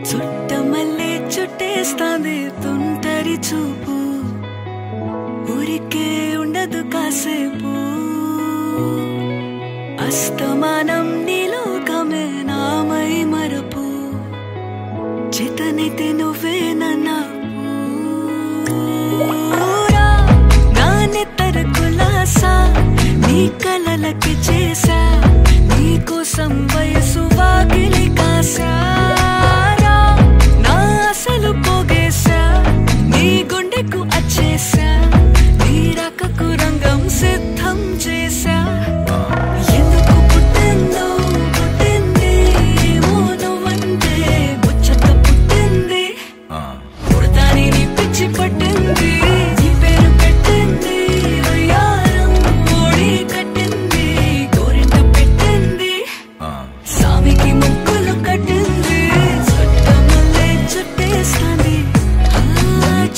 చుట్టమల్లే చుట్టేస్తాంది తుంటరి చూపు ఊరికే ఉండదు కాసేపు అస్తమానం నీలోకమే నామై మరపు చేతనైతే నువ్వే నాన్నెత్తర కులాసా నీ కలలకి చేసా నీకోసం వయసు వాకిలి కాసా అసలు పోగేశా నీ గుండెకు అచ్చేసా నీ రకకు రంగం సిద్ధం చేశా ఎందుకు పుట్టిందో పుట్టింది ఏమో నువ్వంటే ముచ్చట పుట్టింది పుడతాని నీ పిచ్చి పట్టింది నీ పేరు పెట్టింది వయ్యారం ఓడి కట్టింది గోరింట పెట్టింది సామికి ముక్కులు కట్టింది చుట్టేస్తాంది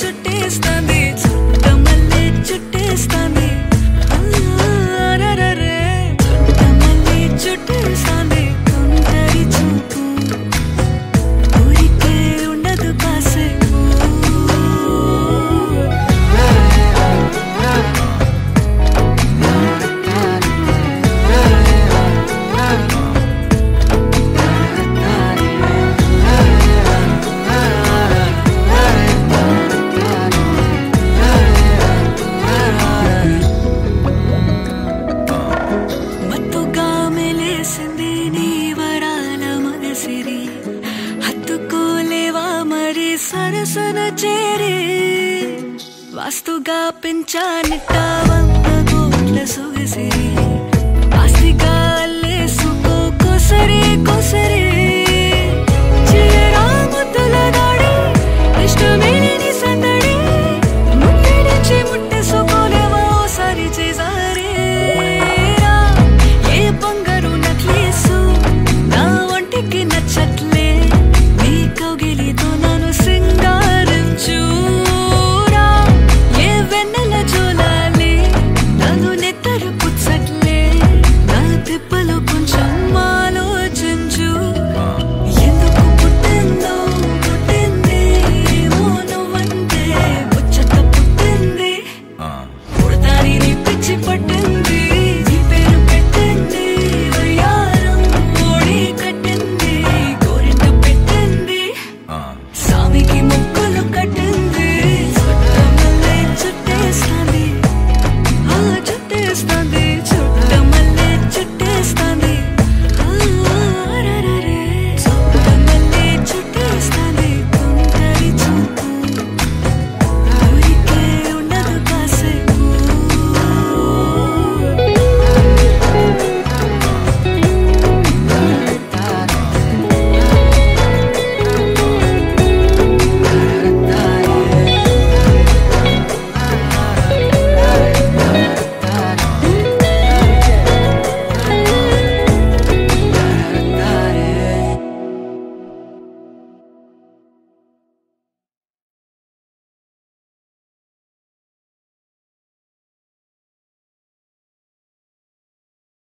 చుట్టేస్తాంది చుట్టమల్లే చుట్టేస్తాంది చుట్టమల్లే చుట్టేస్తాంది తుంటరి చూపు ఊరికే ఉండదు కాసేపు సరసన చేరి వాస్తుగా పెంచానిట్ట 100 కోట్ల సొగసిరి ఆస్తిగా అల్లేసుకో సరి